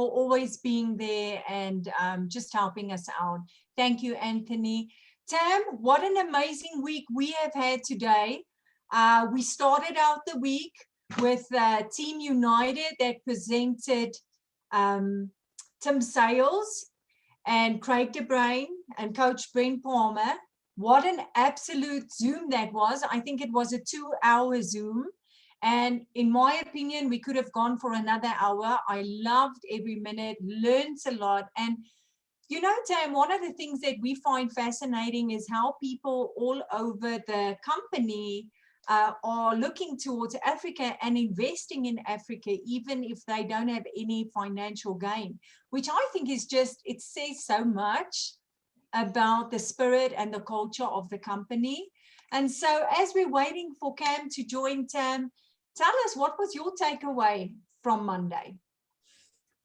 for always being there and just helping us out. Thank you, Anthony. Tam, what an amazing week we have had today. We started out the week with Team United that presented Tim Sales and Craig DeBrain and Coach Brent Palmer. What an absolute Zoom that was. I think it was a 2-hour Zoom. And in my opinion, we could have gone for another hour. I loved every minute, learned a lot. And you know, Tam, one of the things that we find fascinating is how people all over the company are looking towards Africa and investing in Africa, even if they don't have any financial gain, which I think is just, it says so much about the spirit and the culture of the company. And so as we're waiting for Cam to join, Tam, tell us, what was your takeaway from Monday?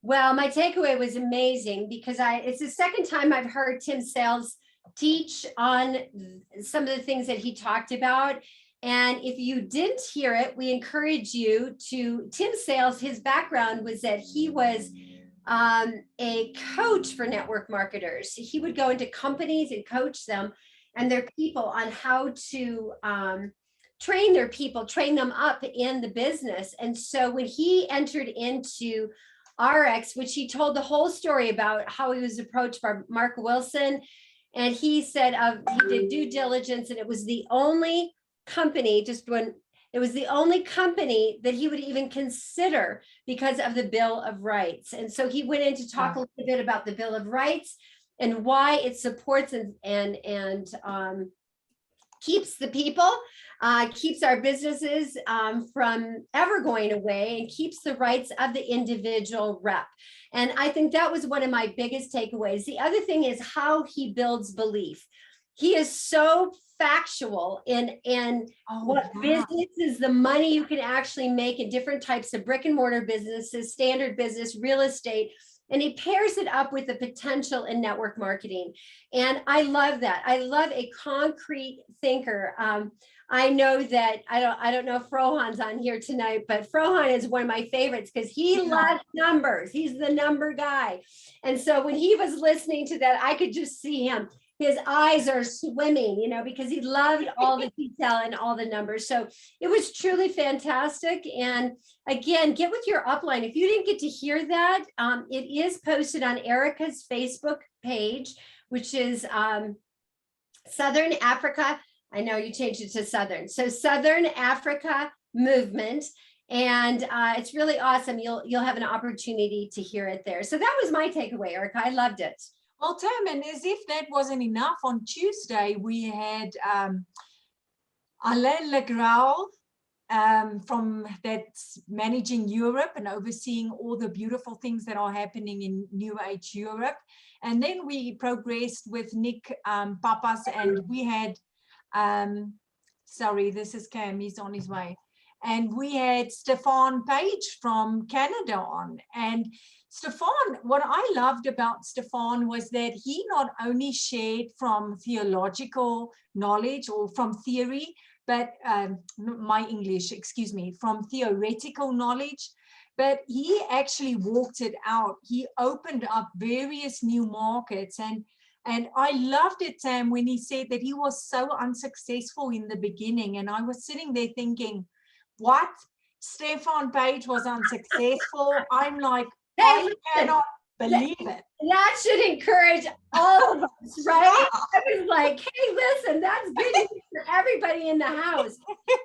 Well, my takeaway was amazing because it's the second time I've heard Tim Sales teach on some of the things that he talked about. And if you didn't hear it, we encourage you to. Tim Sales, his background was that he was a coach for network marketers. He would go into companies and coach them and their people on how to train their people, train them up in the business. And so when he entered into RX, which he told the whole story about how he was approached by Mark Wilson, and he said he did due diligence, and it was the only company, it was the only company that he would even consider because of the Bill of Rights. And so he went in to talk a little bit about the Bill of Rights and why it supports and keeps the people, keeps our businesses from ever going away, and keeps the rights of the individual rep. And I think that was one of my biggest takeaways. The other thing is how he builds belief. He is so factual in what businesses, the money you can actually make in different types of brick and mortar businesses, standard business, real estate. And he pairs it up with the potential in network marketing. And I love that. I love a concrete thinker. I know that, I don't know if Frohan's on here tonight, but Frohan is one of my favorites because he loves numbers. He's the number guy. And so when he was listening to that, I could just see him. His eyes are swimming, you know, because he loved all the detail and all the numbers. So it was truly fantastic. And again, get with your upline. If you didn't get to hear that, it is posted on Erika's Facebook page, which is Southern Africa. I know you changed it to Southern. So Southern Africa Movement. And it's really awesome. You'll have an opportunity to hear it there. So that was my takeaway, Erika. I loved it. Well, Tam, and as if that wasn't enough, on Tuesday we had Alain Legrau from that's managing Europe and overseeing all the beautiful things that are happening in NewAge Europe. And then we progressed with Nick Papas, and we had, sorry, this is Cam, he's on his way. And we had Stefan Page from Canada on. And Stefan, what I loved about Stefan was that he not only shared from theological knowledge or from theory, but my English, excuse me, from theoretical knowledge, but he actually walked it out. He opened up various new markets. And I loved it, Tam, when he said that he was so unsuccessful in the beginning. And I was sitting there thinking, what? Stefan Page was unsuccessful? I'm like, I cannot believe it. That should encourage all of us, right? I was like, hey, listen, that's good news for everybody in the house.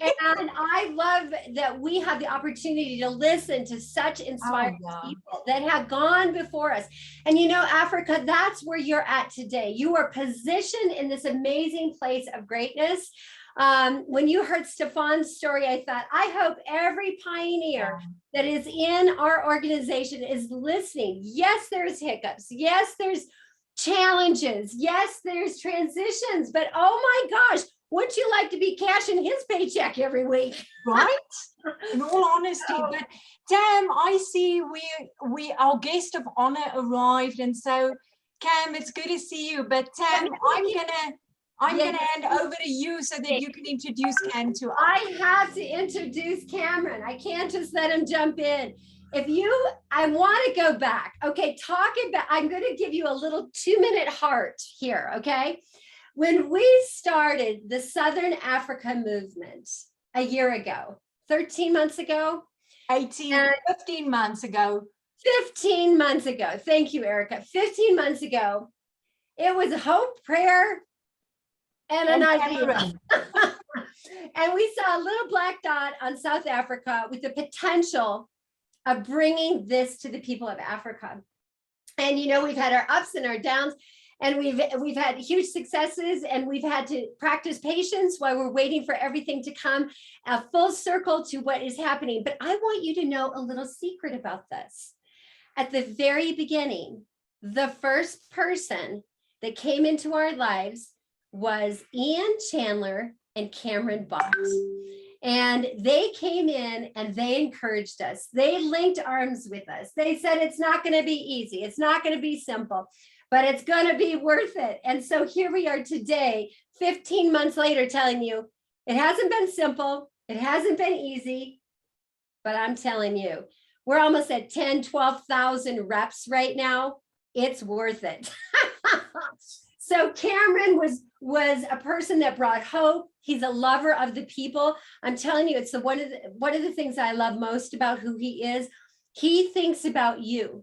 And I love that we have the opportunity to listen to such inspiring people that have gone before us. And you know, Africa, that's where you're at today. You are positioned in this amazing place of greatness. When you heard Stefan's story, I thought, I hope every pioneer that is in our organization is listening. Yes, there's hiccups. Yes, there's challenges. Yes, there's transitions. But oh my gosh, wouldn't you like to be cashing his paycheck every week? Right? In all honesty. But Tam, I see our guest of honor arrived. And so, Cam, it's good to see you. But Tam, I'm gonna hand over to you so that you can introduce Cam to us. I have to introduce Cameron. I can't just let him jump in. I want to go back. Okay, I'm going to give you a little 2-minute heart here. Okay. When we started the Southern Africa movement a year ago, 13 months ago, 15 months ago. 15 months ago. Thank you, Erika. 15 months ago, it was hope, prayer, and an idea. And we saw a little black dot on South Africa with the potential of bringing this to the people of Africa. And, you know, we've had our ups and our downs, and we've had huge successes, and we've had to practice patience while we're waiting for everything to come a full circle to what is happening. But I want you to know a little secret about this. At the very beginning, the first person that came into our lives was Ian Chandler and Cameron Bott. And they came in and they encouraged us. They linked arms with us. They said, it's not going to be easy. It's not going to be simple, but it's going to be worth it. And so here we are today, 15 months later, telling you it hasn't been simple. It hasn't been easy, but I'm telling you, we're almost at 10, 12,000 reps right now. It's worth it. So Cameron was a person that brought hope. He's a lover of the people. I'm telling you, it's one of the things I love most about who he is. He thinks about you.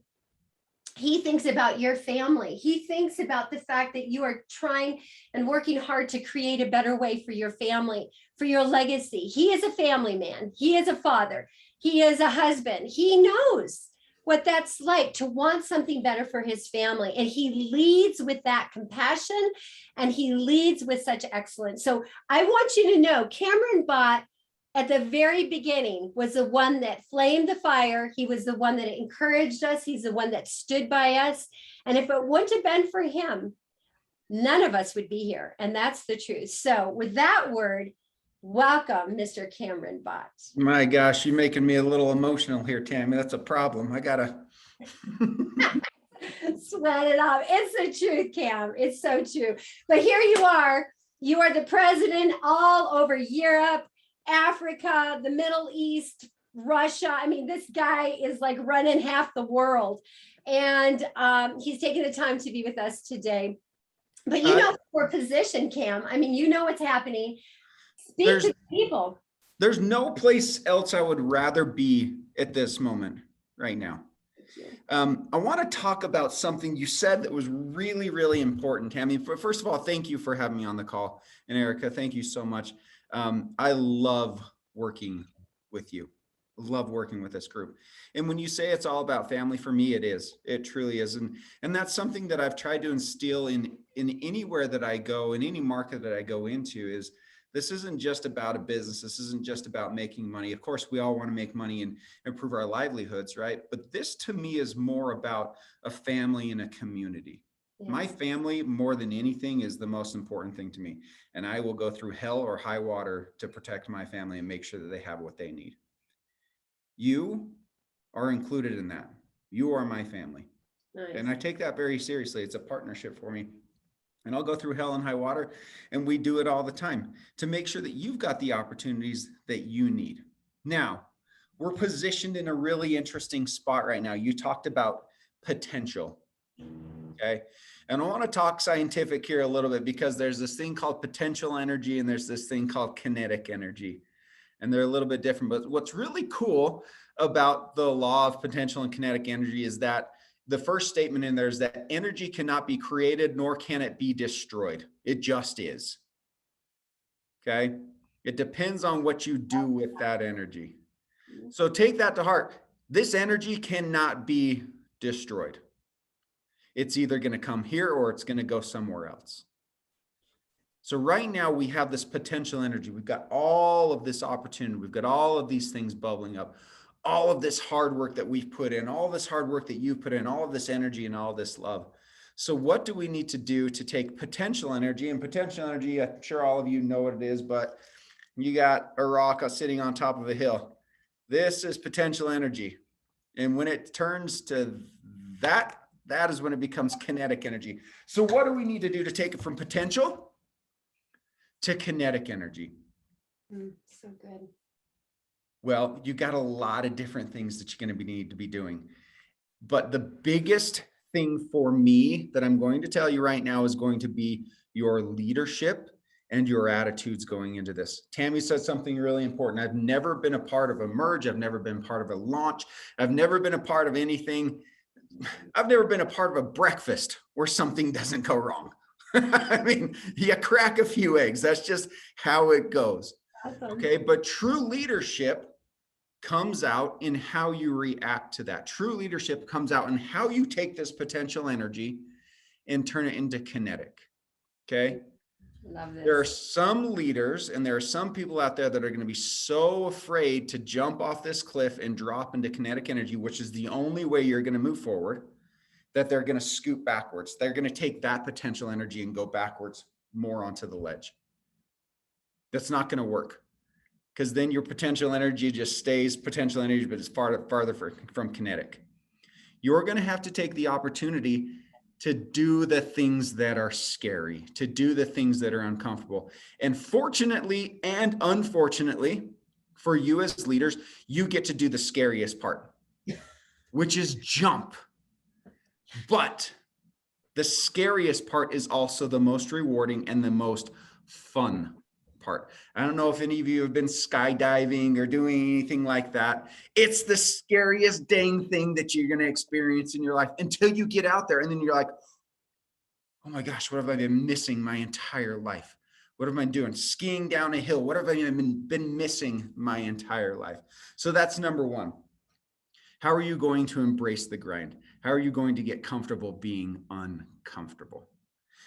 He thinks about your family. He thinks about the fact that you are trying and working hard to create a better way for your family, for your legacy. He is a family man. He is a father. He is a husband. He knows what that's like to want something better for his family. And he leads with that compassion, and he leads with such excellence. So I want you to know Cameron Bott at the very beginning was the one that flamed the fire. He was the one that encouraged us. He's the one that stood by us. And if it wouldn't have been for him, none of us would be here. And that's the truth. So with that word, welcome, Mr. Cameron Bott. My gosh, you're making me a little emotional here, Tammy. That's a problem. I gotta sweat it off. It's the truth, Cam. It's so true. But here you are. You are the president all over Europe, Africa, the Middle East, Russia. I mean, this guy is like running half the world. And he's taking the time to be with us today. But you know, we're positioned, Cam. I mean, you know what's happening. Speak to the people. There's no place else I would rather be at this moment right now. I want to talk about something you said that was really, really important, Tammy. First of all, thank you for having me on the call. And Erika, thank you so much. I love working with you. Love working with this group. And when you say it's all about family, for me, it is. It truly is. And that's something that I've tried to instill in anywhere that I go, in any market that I go into, is this isn't just about a business. This isn't just about making money. Of course, we all want to make money and improve our livelihoods, right? But this to me is more about a family and a community. Yeah. My family, more than anything, is the most important thing to me. And I will go through hell or high water to protect my family and make sure that they have what they need. You are included in that. You are my family. Nice. And I take that very seriously. It's a partnership for me. And I'll go through hell and high water, and we do it all the time to make sure that you've got the opportunities that you need. Now, we're positioned in a really interesting spot right now. You talked about potential, okay? And I want to talk scientific here a little bit, because there's this thing called potential energy and there's this thing called kinetic energy. And they're a little bit different. But what's really cool about the law of potential and kinetic energy is that the first statement in there is that energy cannot be created, nor can it be destroyed. It just is. Okay? It depends on what you do with that energy. So take that to heart. This energy cannot be destroyed. It's either going to come here or it's going to go somewhere else. So right now we have this potential energy. We've got all of this opportunity. We've got all of these things bubbling up. All of this hard work that we've put in, all this hard work that you've put in, all of this energy and all this love. So what do we need to do to take potential energy? And potential energy, I'm sure all of you know what it is, but you got a rock sitting on top of a hill. This is potential energy. And when it turns to that is when it becomes kinetic energy. So what do we need to do to take it from potential to kinetic energy? So good. Well, you got a lot of different things that you're going to need to be doing. But the biggest thing for me that I'm going to tell you right now is going to be your leadership and your attitudes going into this. Tammy said something really important. I've never been a part of a merge. I've never been part of a launch. I've never been a part of anything. I've never been a part of a breakfast where something doesn't go wrong. I mean, you crack a few eggs. That's just how it goes. Awesome. Okay. But true leadership comes out in how you react to that. True leadership comes out in how you take this potential energy and turn it into kinetic. Okay. Love this. There are some leaders and there are some people out there that are going to be so afraid to jump off this cliff and drop into kinetic energy, which is the only way you're going to move forward, that they're going to scoot backwards. They're going to take that potential energy and go backwards more onto the ledge. That's not going to work, because then your potential energy just stays potential energy, but it's farther from kinetic. You're going to have to take the opportunity to do the things that are scary, to do the things that are uncomfortable. And fortunately and unfortunately for you as leaders, you get to do the scariest part, which is jump. But the scariest part is also the most rewarding and the most fun part. I don't know if any of you have been skydiving or doing anything like that. It's the scariest dang thing that you're going to experience in your life until you get out there. And then you're like, oh my gosh, what have I been missing my entire life? What am I doing? Skiing down a hill. What have I been missing my entire life? So that's number one. How are you going to embrace the grind? How are you going to get comfortable being uncomfortable?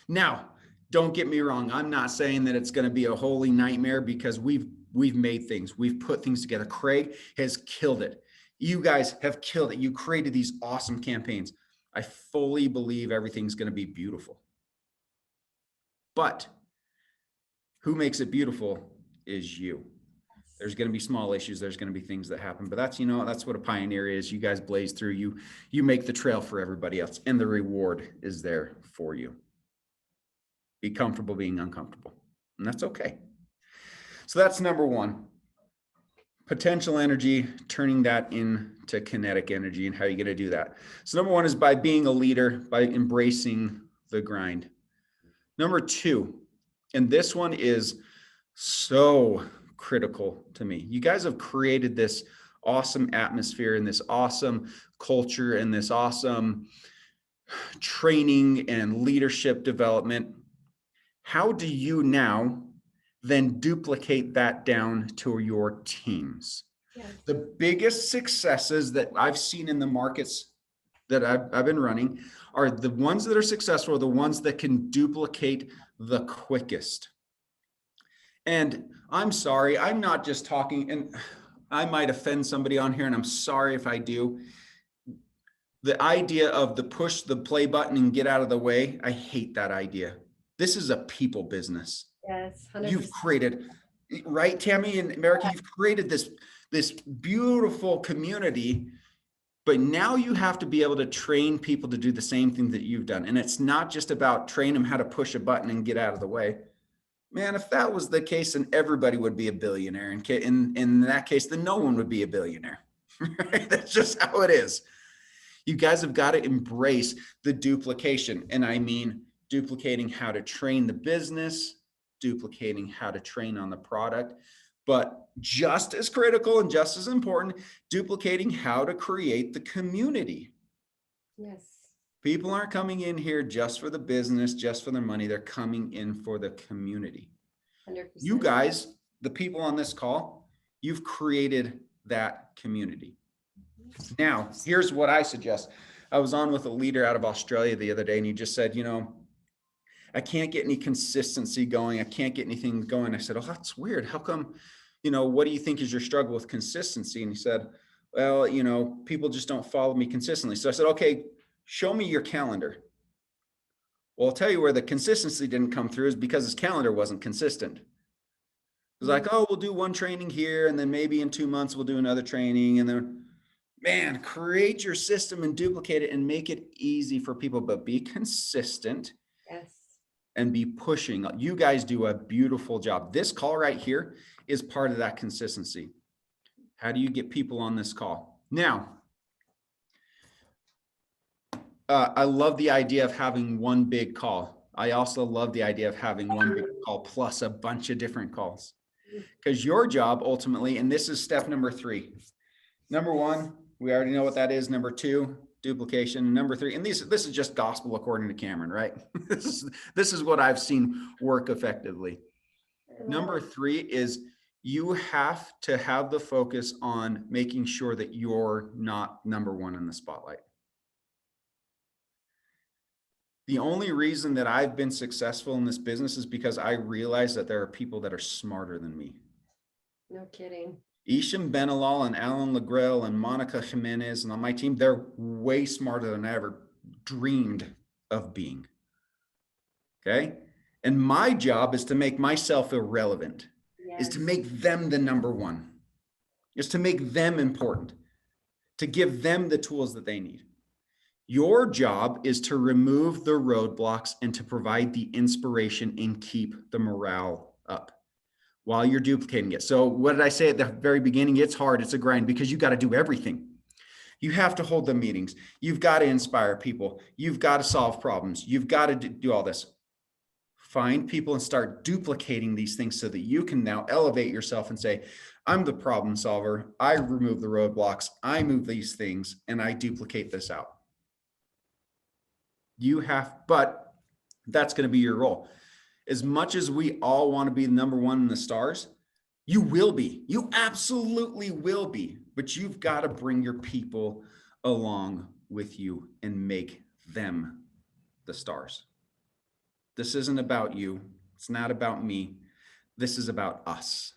Now, don't get me wrong. I'm not saying that it's going to be a holy nightmare, because we've made things. We've put things together. Craig has killed it. You guys have killed it. You created these awesome campaigns. I fully believe everything's going to be beautiful. But who makes it beautiful is you. There's going to be small issues. There's going to be things that happen, but that's, that's what a pioneer is. You guys blaze through, you make the trail for everybody else, and the reward is there for you. Be comfortable being uncomfortable, and that's okay. So that's number one. Potential energy, turning that into kinetic energy, and how are you going to do that? So number one is by being a leader, by embracing the grind. Number two, and this one is so critical to me. You guys have created this awesome atmosphere and this awesome culture and this awesome training and leadership development. How do you now then duplicate that down to your teams? Yes. The biggest successes that I've seen in the markets that I've been running are the ones that are successful, are the ones that can duplicate the quickest. And I'm sorry, I'm not just talking, and I might offend somebody on here, and I'm sorry if I do. The idea of the push the play button and get out of the way, I hate that idea. This is a people business. Yes, 100%. You've created, right, Tammy and Erika, you've created this beautiful community, but now you have to be able to train people to do the same thing that you've done. And it's not just about train them how to push a button and get out of the way. Man, if that was the case, then everybody would be a billionaire. In that case, then no one would be a billionaire. Right? That's just how it is. You guys have got to embrace the duplication. And I mean, duplicating how to train the business, duplicating how to train on the product, but just as critical and just as important, duplicating how to create the community. Yes. People aren't coming in here just for the business, just for their money. They're coming in for the community. 100%. You guys, the people on this call, you've created that community. Now, here's what I suggest. I was on with a leader out of Australia the other day, and he just said, I can't get any consistency going. I can't get anything going. I said, oh, that's weird. How come, what do you think is your struggle with consistency? And he said, well, people just don't follow me consistently. So I said, okay, show me your calendar. Well, I'll tell you where the consistency didn't come through is because his calendar wasn't consistent. It was like, oh, we'll do one training here, and then maybe in 2 months we'll do another training. And then, man, create your system and duplicate it and make it easy for people, but be consistent. Yes. And be pushing. You guys do a beautiful job. This call right here is part of that consistency. How do you get people on this call? Now, I love the idea of having one big call. I also love the idea of having one big call plus a bunch of different calls. Because your job ultimately, and this is step number 3. Number 1, we already know what that is. Number 2, duplication. Number 3, and this is just gospel according to Cameron, right? This is what I've seen work effectively. Number 3 is you have to have the focus on making sure that you're not number 1 in the spotlight. The only reason that I've been successful in this business is because I realize that there are people that are smarter than me. No kidding. Isham Benalal and Alan Legrell and Monica Jimenez and on my team, they're way smarter than I ever dreamed of being. Okay. And my job is to make myself irrelevant, is to make them the number 1, is to make them important, to give them the tools that they need. Your job is to remove the roadblocks and to provide the inspiration and keep the morale up while you're duplicating it. So what did I say at the very beginning? It's hard. It's a grind because you got to do everything. You have to hold the meetings. You've got to inspire people. You've got to solve problems. You've got to do all this. Find people and start duplicating these things so that you can now elevate yourself and say, I'm the problem solver. I remove the roadblocks. I move these things and I duplicate this out. But that's going to be your role. As much as we all want to be the number 1 in the stars, you will be. You absolutely will be. But you've got to bring your people along with you and make them the stars. This isn't about you. It's not about me. This is about us.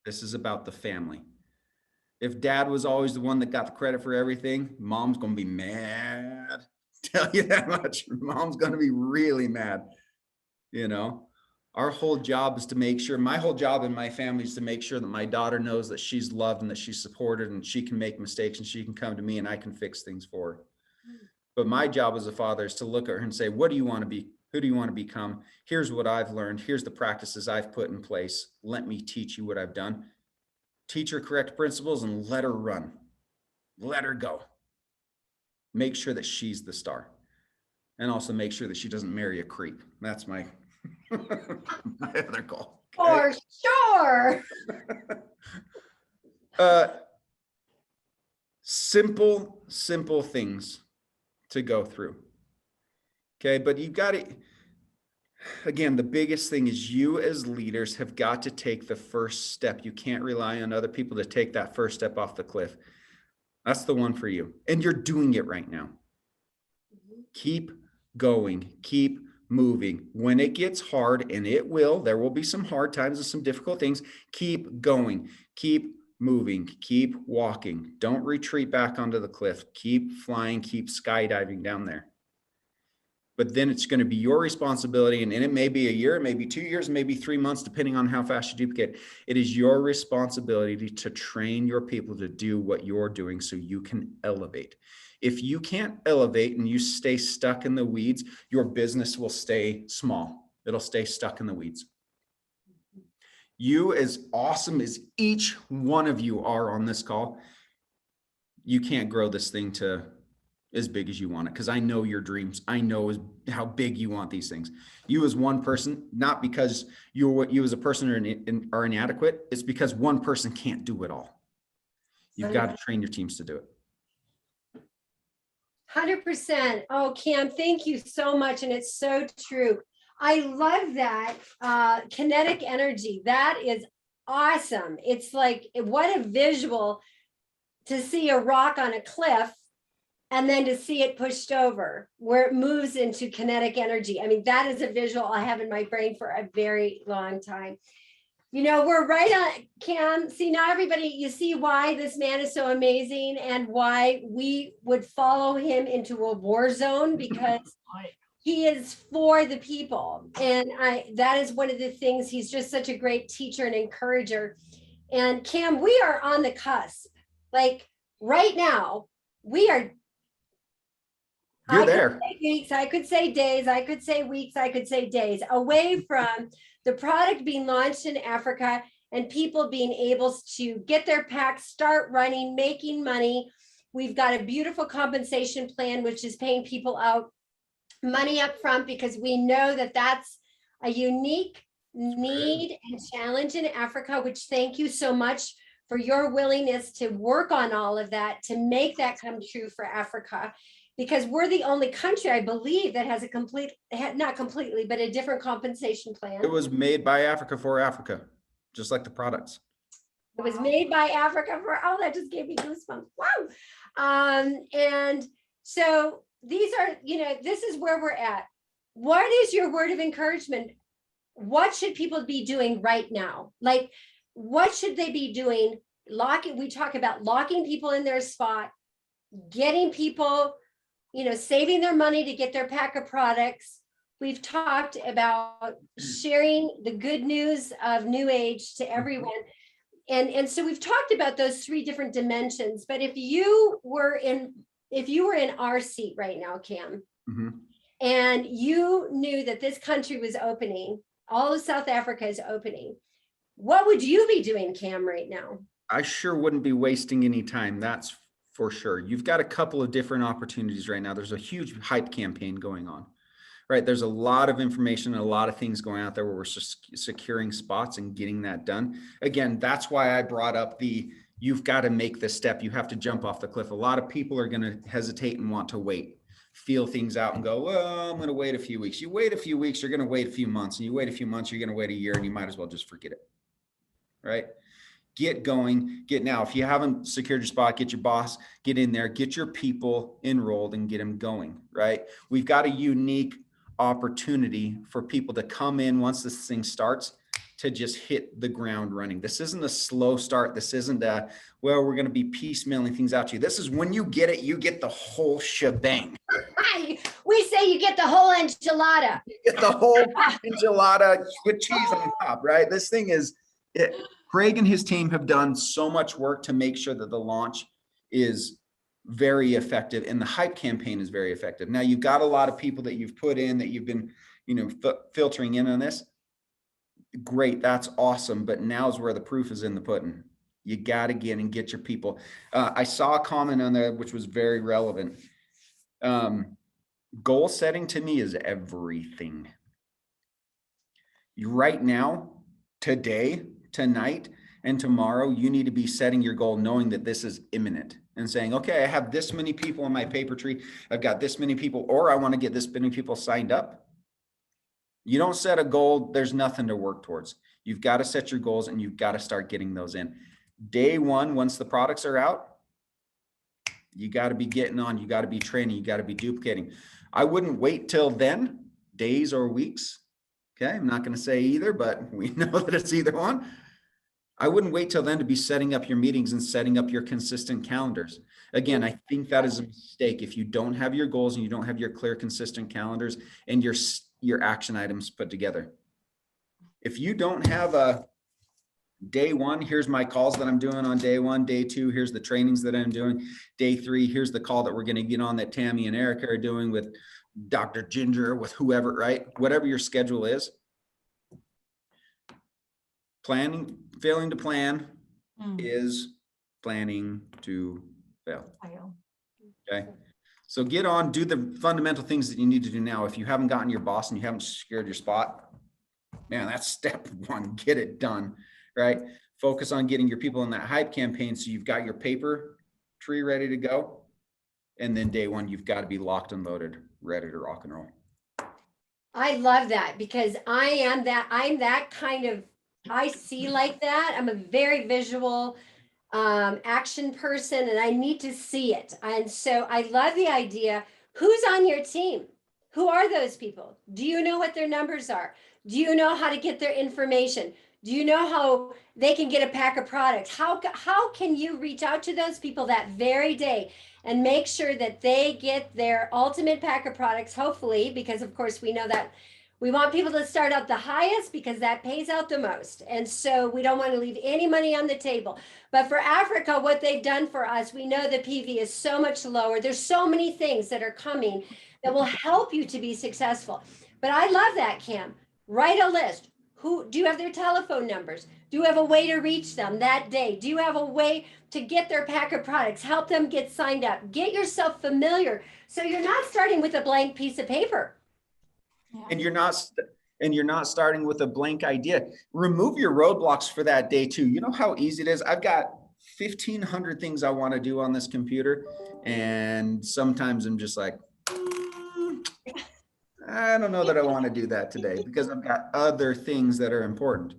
This is about the family. If dad was always the one that got the credit for everything, mom's going to be mad. Tell you that much. Mom's going to be really mad. You know, our whole job is to make sure, my whole job in my family is to make sure that my daughter knows that she's loved and that she's supported and she can make mistakes and she can come to me and I can fix things for her. But my job as a father is to look at her and say, what do you want to be? Who do you want to become? Here's what I've learned. Here's the practices I've put in place. Let me teach you what I've done. Teach her correct principles and let her run. Let her go. Make sure that she's the star. And also make sure that she doesn't marry a creep. That's my, my other goal. For sure. Simple things to go through. Okay, but you've got to, again, the biggest thing is you as leaders have got to take the first step. You can't rely on other people to take that first step off the cliff. That's the one for you. And you're doing it right now. Keep going, keep moving. When it gets hard, and it will, there will be some hard times and some difficult things, keep going, keep moving, keep walking. Don't retreat back onto the cliff. Keep flying, keep skydiving down there. But then it's going to be your responsibility, and it may be a year, it may be 2 years, maybe 3 months, depending on how fast you duplicate. It is your responsibility to train your people to do what you're doing so you can elevate. If you can't elevate and you stay stuck in the weeds, your business will stay small. It'll stay stuck in the weeds. You, as awesome as each one of you are on this call, you can't grow this thing to as big as you want it, because I know your dreams. I know how big you want these things. You as one person, not because you as a person are inadequate, it's because one person can't do it all. You've got to train your teams to do it. 100%. Oh, Cam, thank you so much. And it's so true. I love that kinetic energy. That is awesome. It's like, what a visual to see a rock on a cliff and then to see it pushed over where it moves into kinetic energy. I mean, that is a visual I have in my brain for a very long time. You know, we're right on, Cam. See, now everybody, you see why this man is so amazing and why we would follow him into a war zone, because he is for the people. And that is one of the things, he's just such a great teacher and encourager. And Cam, we are on the cusp. Like right now, we are. You're there. I could say weeks, I could say days, I could say weeks, I could say days away from the product being launched in Africa and people being able to get their packs, start running, making money. We've got a beautiful compensation plan, which is paying people out money up front, because we know that that's a unique need and challenge in Africa, which thank you so much for your willingness to work on all of that, to make that come true for Africa, because we're the only country, I believe, that has a not completely, but a different compensation plan. It was made by Africa for Africa, just like the products. It was made by Africa for, oh, that just gave me goosebumps. Wow. And so these are, this is where we're at. What is your word of encouragement? What should people be doing right now? Like, what should they be doing? We talk about locking people in their spot, getting people, saving their money to get their pack of products. We've talked about sharing the good news of NewAge to everyone. And so we've talked about those three different dimensions, but if you were in our seat right now, Cam, and you knew that this country was opening, all of South Africa is opening, what would you be doing, Cam, right now? I sure wouldn't be wasting any time. That's for sure. You've got a couple of different opportunities right now. There's a huge hype campaign going on, right? There's a lot of information and a lot of things going out there where we're securing spots and getting that done. Again, that's why I brought up you've got to make this step. You have to jump off the cliff. A lot of people are going to hesitate and want to wait, feel things out and go, well, I'm going to wait a few weeks. You wait a few weeks, you're going to wait a few months, and you wait a few months, you're going to wait a year, and you might as well just forget it, right? Get going, now. If you haven't secured your spot, get your boss, get in there, get your people enrolled and get them going, right? We've got a unique opportunity for people to come in once this thing starts to just hit the ground running. This isn't a slow start. This isn't we're going to be piecemealing things out to you. This is when you get it, you get the whole shebang. We say you get the whole enchilada. You get the whole enchilada with cheese on top, right? This thing is it. Craig and his team have done so much work to make sure that the launch is very effective and the hype campaign is very effective. Now you've got a lot of people that you've put in, that you've been, filtering in on this. Great. That's awesome. But now's where the proof is in the pudding. You got to get and get your people. I saw a comment on there, which was very relevant. Goal setting to me is everything. Right now, today, tonight, and tomorrow, you need to be setting your goal knowing that this is imminent and saying, okay, I have this many people on my paper tree. I've got this many people, or I want to get this many people signed up. You don't set a goal, there's nothing to work towards. You've got to set your goals and you've got to start getting those in. Day one, once the products are out, you got to be getting on, you got to be training, you got to be duplicating. I wouldn't wait till then, days or weeks. Okay, I'm not going to say either, but we know that it's either one. I wouldn't wait till then to be setting up your meetings and setting up your consistent calendars. Again, I think that is a mistake. If you don't have your goals and you don't have your clear, consistent calendars and your action items put together. If you don't have a day one, here's my calls that I'm doing on day one. Day two, here's the trainings that I'm doing. Day three, here's the call that we're going to get on that Tammy and Erika are doing with Dr. Ginger, with whoever, right? Whatever your schedule is. Failing to plan is planning to fail. Okay. So get on, do the fundamental things that you need to do now. If you haven't gotten your boss and you haven't secured your spot, man, that's step one, get it done, right? Focus on getting your people in that hype campaign. So you've got your paper tree ready to go. And then day one, you've got to be locked and loaded, ready to rock and roll. I love that, because I'm that kind of, I see like that. I'm a very visual action person, and I need to see it. And so I love the idea. Who's on your team? Who are those people? Do you know what their numbers are? Do you know how to get their information? Do you know how they can get a pack of products? How can you reach out to those people that very day and make sure that they get their ultimate pack of products, hopefully, because of course we know that we want people to start out the highest because that pays out the most. And so we don't want to leave any money on the table. But for Africa, what they've done for us, we know the PV is so much lower. There's so many things that are coming that will help you to be successful. But I love that, Cam. Write a list. Do you have their telephone numbers? Do you have a way to reach them that day? Do you have a way to get their pack of products? Help them get signed up. Get yourself familiar. So you're not starting with a blank piece of paper. Yeah. And you're not starting with a blank idea. Remove your roadblocks for that day too. You know how easy it is? I've got 1,500 things I want to do on this computer. And sometimes I'm just like, I don't know that I want to do that today because I've got other things that are important.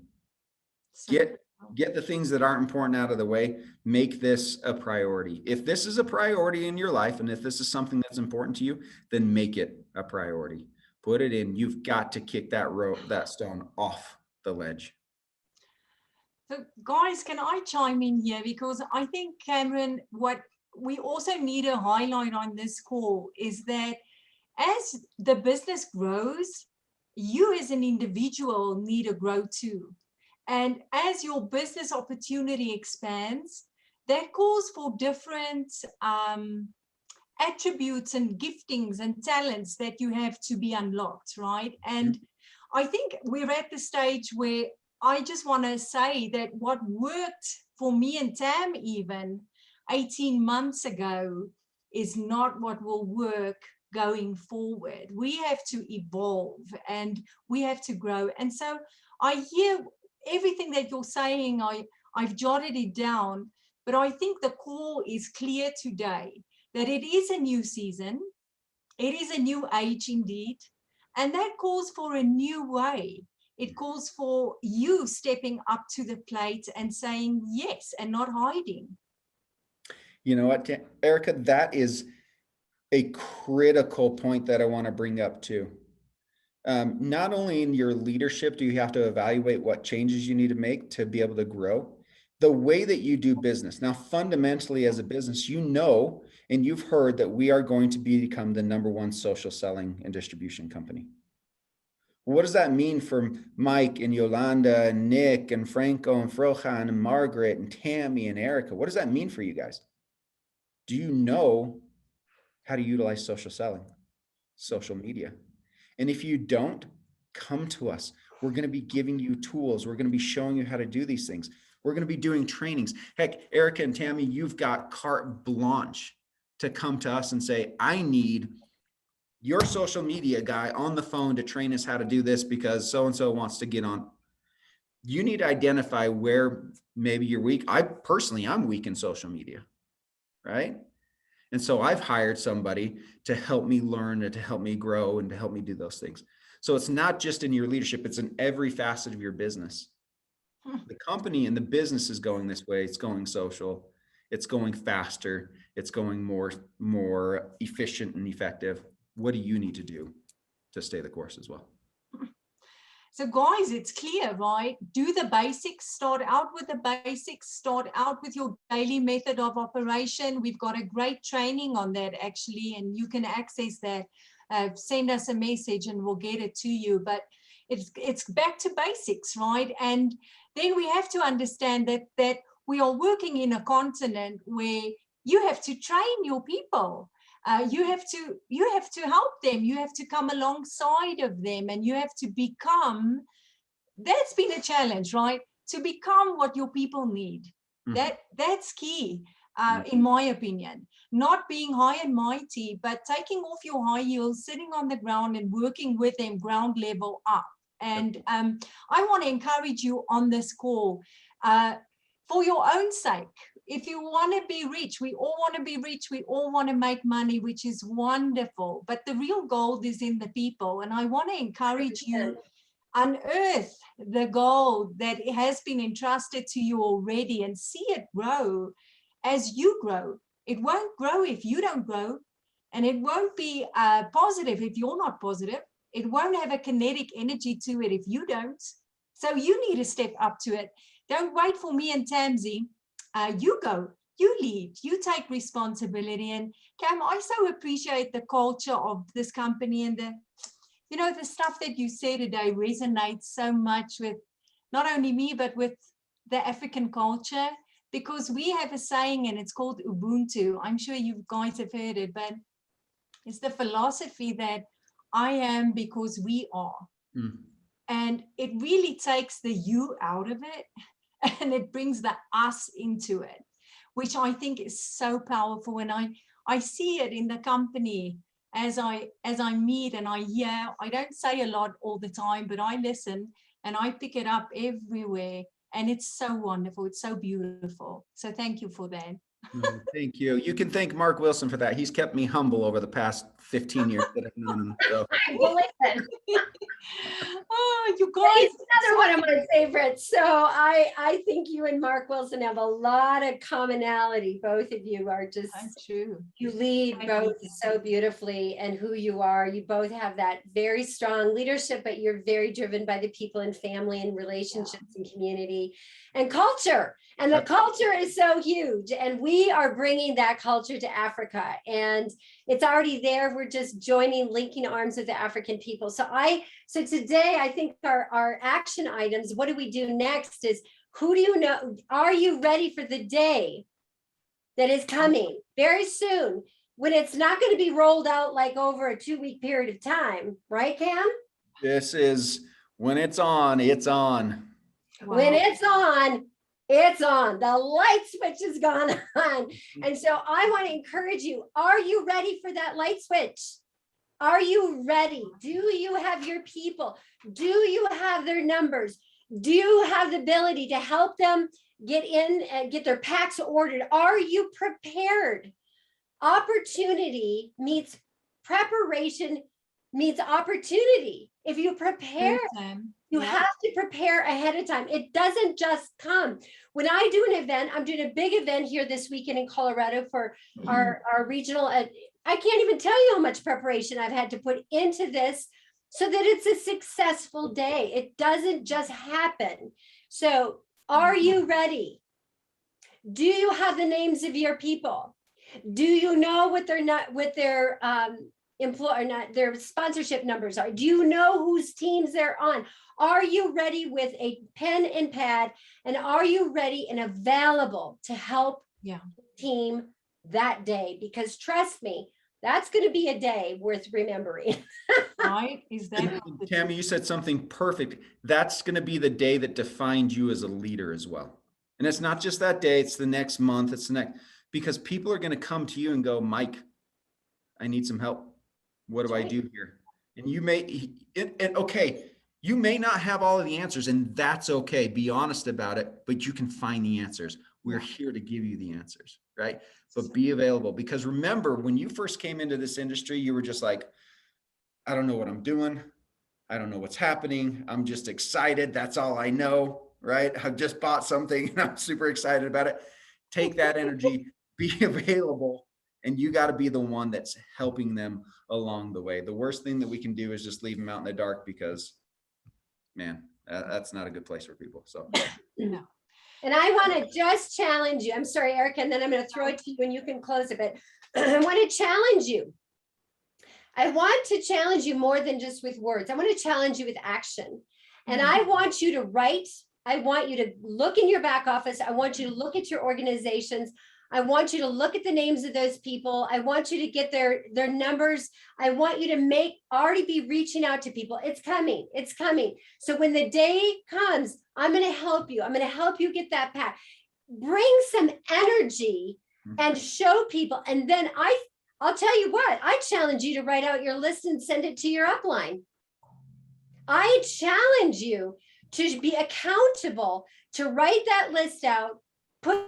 Get the things that aren't important out of the way. Make this a priority. If this is a priority in your life, and if this is something that's important to you, then make it a priority. Put it in. You've got to kick that stone off the ledge. So guys, can I chime in here? Because I think, Cameron, what we also need to highlight on this call is that as the business grows, you as an individual need to grow too. And as your business opportunity expands, that calls for different attributes and giftings and talents that you have to be unlocked, right? And I think we're at the stage where I just want to say that what worked for me and Tam even 18 months ago is not what will work going forward. We have to evolve and we have to grow. And so I hear everything that you're saying. I've jotted it down, but I think the call is clear today that it is a new season. It is a new age indeed. And that calls for a new way. It calls for you stepping up to the plate and saying yes and not hiding. You know what, Erika, that is a critical point that I want to bring up too. Not only in your leadership do you have to evaluate what changes you need to make to be able to grow, the way that you do business. Now, fundamentally as a business, you know, and you've heard that we are going to become the #1 social selling and distribution company. What does that mean for Mike and Yolanda and Nick and Franco and Frojan and Margaret and Tammy and Erika? What does that mean for you guys? Do you know how to utilize social selling, social media? And if you don't, come to us. We're going to be giving you tools. We're going to be showing you how to do these things. We're going to be doing trainings. Heck, Erika and Tammy, you've got carte blanche to come to us and say, I need your social media guy on the phone to train us how to do this because so-and-so wants to get on. You need to identify where maybe you're weak. I'm weak in social media, right? And so I've hired somebody to help me learn and to help me grow and to help me do those things. So it's not just in your leadership, it's in every facet of your business. The company and the business is going this way. It's going social. It's going faster. It's going more efficient and effective. What do you need to do to stay the course as well? So guys, it's clear, right? Do the basics, start out with the basics, start out with your daily method of operation. We've got a great training on that actually, and you can access that. Send us a message and we'll get it to you. But it's back to basics, right? And then we have to understand that we are working in a continent where you have to train your people. You have to help them. You have to come alongside of them, and you have to become. That's been a challenge, right? To become what your people need. That's key, in my opinion. Not being high and mighty, but taking off your high heels, sitting on the ground, and working with them ground level up. And I want to encourage you on this call, for your own sake. If you want to be rich, we all want to be rich. We all want to make money, which is wonderful. But the real gold is in the people. And I want to encourage you, unearth the gold that has been entrusted to you already and see it grow as you grow. It won't grow if you don't grow. And it won't be positive if you're not positive. It won't have a kinetic energy to it if you don't. So you need to step up to it. Don't wait for me and Tamzy. You go, you lead, you take responsibility. And Cam, I so appreciate the culture of this company, and the stuff that you say today resonates so much with not only me, but with the African culture, because we have a saying and it's called Ubuntu. I'm sure you guys have heard it, but it's the philosophy that I am because we are. And it really takes the you out of it and it brings the us into it, which I think is so powerful. And I see it in the company as I meet and I hear. I don't say a lot all the time, but I listen and I pick it up everywhere. And it's so wonderful. It's so beautiful. So thank you for that. Thank you. You can thank Mark Wilson for that. He's kept me humble over the past 15 years that I've known him. So. Oh, you guys. He's another one of my favorites. So I think you and Mark Wilson have a lot of commonality. Both of you are just true. You lead both so beautifully, and who you are. You both have that very strong leadership, but you're very driven by the people and family and relationships and community and culture. And the culture is so huge. And we are bringing that culture to Africa. And it's already there. We're just joining, linking arms with the African people. So today, I think our action items, what do we do next is, who do you know? Are you ready for the day that is coming very soon, when it's not going to be rolled out like over a 2-week period of time, right, Cam? This is when it's on, it's on. Wow. When it's on, it's on. The light switch has gone on. And so I want to encourage you. Are you ready for that light switch? Are you ready? Do you have your people? Do you have their numbers? Do you have the ability to help them get in and get their packs ordered? Are you prepared? Opportunity meets preparation meets opportunity. If you prepare, you have to prepare ahead of time. It doesn't just come. When I do an event, I'm doing a big event here this weekend in Colorado for our regional. I can't even tell you how much preparation I've had to put into this so that it's a successful day. It doesn't just happen. So are you ready? Do you have the names of your people? Do you know what their their sponsorship numbers are? Do you know whose teams they're on? Are you ready with a pen and pad? And are you ready and available to help the team that day? Because trust me, that's going to be a day worth remembering. Right? Is that Tammy, you said something perfect. That's going to be the day that defines you as a leader as well. And it's not just that day, it's the next month, it's the next, because people are going to come to you and go, Mike, I need some help. What do I do here? And you may, okay, you may not have all of the answers, and that's okay. Be honest about it, but you can find the answers. We're here to give you the answers, right? But be available, because remember, when you first came into this industry, you were just like, I don't know what I'm doing. I don't know what's happening. I'm just excited. That's all I know, right? I've just bought something and I'm super excited about it. Take that energy, be available, and you got to be the one that's helping them along the way. The worst thing that we can do is just leave them out in the dark, because, man, that's not a good place for people. So, no. And I want to just challenge you. I'm sorry, Erika, and then I'm going to throw it to you and you can close a bit. I want to challenge you. I want to challenge you more than just with words. I want to challenge you with action. And I want you to write. I want you to look in your back office. I want you to look at your organizations. I want you to look at the names of those people. I want you to get their numbers. I want you to already be reaching out to people. It's coming. It's coming. So when the day comes, I'm going to help you. I'm going to help you get that pack. Bring some energy and show people. And then I'll tell you what, I challenge you to write out your list and send it to your upline. I challenge you to be accountable, to write that list out, put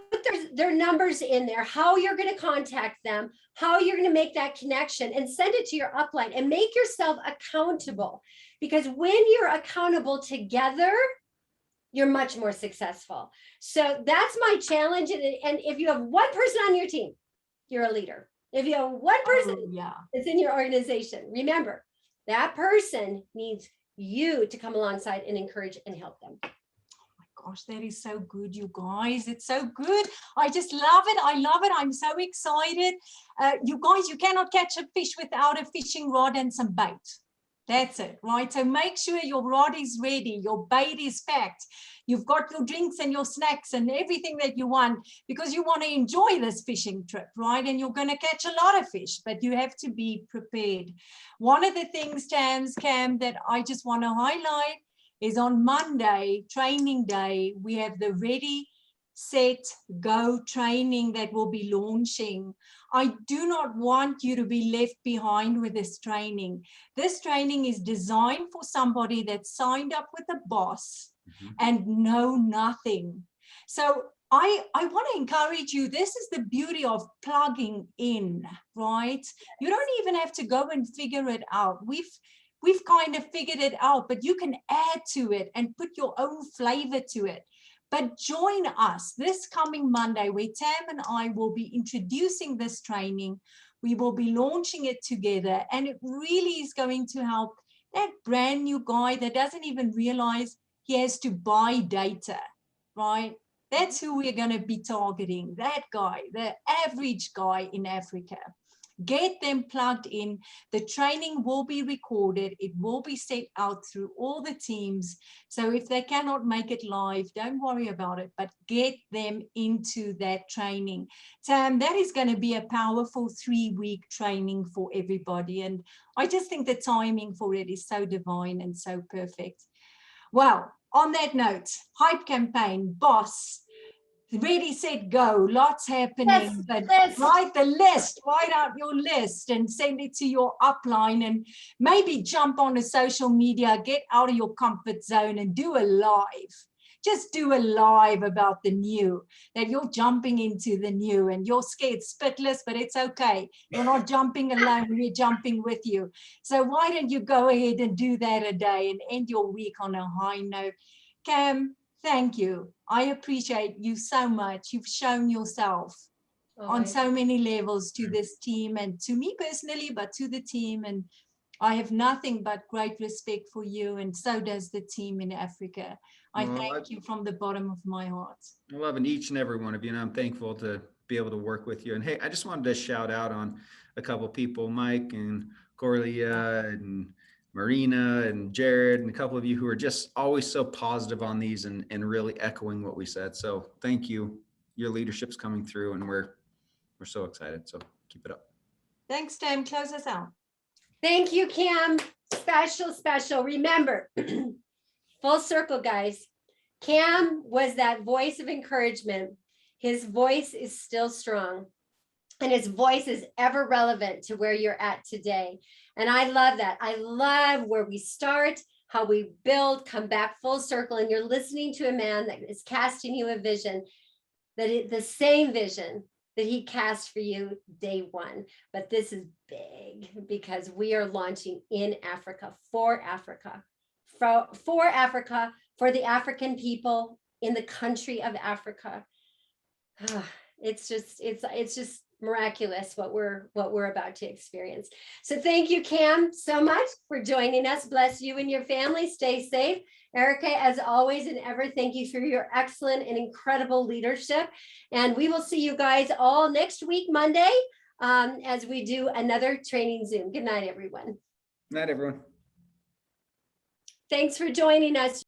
their numbers in there, how you're going to contact them, how you're going to make that connection, and send it to your upline and make yourself accountable. Because when you're accountable together, you're much more successful. So that's my challenge. And if you have one person on your team, you're a leader. If you have one person that's in your organization, remember, that person needs you to come alongside and encourage and help them. Gosh, that is so good, you guys. It's so good. I just love it. I love it. I'm so excited. You guys, you cannot catch a fish without a fishing rod and some bait. That's it, right? So make sure your rod is ready, your bait is packed, you've got your drinks and your snacks and everything that you want, because you want to enjoy this fishing trip, right? And you're going to catch a lot of fish, but you have to be prepared. One of the things, Cam, that I just want to highlight is on Monday, training day, we have the Ready, Set, Go training that will be launching. I do not want you to be left behind with this training. This training is designed for somebody that signed up with a boss and know nothing. So I want to encourage you. This is the beauty of plugging in, right? You don't even have to go and figure it out. We've kind of figured it out, but you can add to it and put your own flavor to it. But join us this coming Monday, where Tam and I will be introducing this training. We will be launching it together, and it really is going to help that brand new guy that doesn't even realize he has to buy data, right? That's who we're going to be targeting, that guy, the average guy in Africa. Get them plugged in. The training will be recorded. It will be set out through all the teams. So if they cannot make it live, don't worry about it, but get them into that training. Tam, that is going to be a powerful 3-week training for everybody. And I just think the timing for it is so divine and so perfect. Well, on that note, hype campaign, boss, Ready, Set, Go, lots happening, but write the list, write out your list and send it to your upline, and maybe jump on a social media, get out of your comfort zone and do a live. Just do a live about the new, that you're jumping into the new and you're scared spitless, but it's okay. You're not jumping alone, we're jumping with you. So why don't you go ahead and do that a day and end your week on a high note. Cam, thank you. I appreciate you so much. You've shown yourself on so many levels to this team and to me personally, but to the team. And I have nothing but great respect for you, and so does the team in Africa. I thank you from the bottom of my heart. I love each and every one of you, and I'm thankful to be able to work with you. And hey, I just wanted to shout out on a couple of people, Mike and Corlia and Marina and Jared, and a couple of you who are just always so positive on these and really echoing what we said. So thank you. Your leadership's coming through, and we're so excited. So keep it up. Thanks, Tam. Close us out. Thank you, Cam. Special. Remember, full circle, guys. Cam was that voice of encouragement. His voice is still strong, and his voice is ever relevant to where you're at today. And I love that. I love where we start, how we build, come back full circle. And you're listening to a man that is casting you a vision, the same vision that he cast for you day one. But this is big because we are launching in Africa, for Africa, for the African people in the country of Africa. It's just miraculous what we're about to experience. So thank you, Cam, so much for joining us. Bless you and your family. Stay safe. Erika, as always and ever, thank you for your excellent and incredible leadership. And we will see you guys all next week, Monday, as we do another training Zoom. Good night, everyone. Good night, everyone. Thanks for joining us.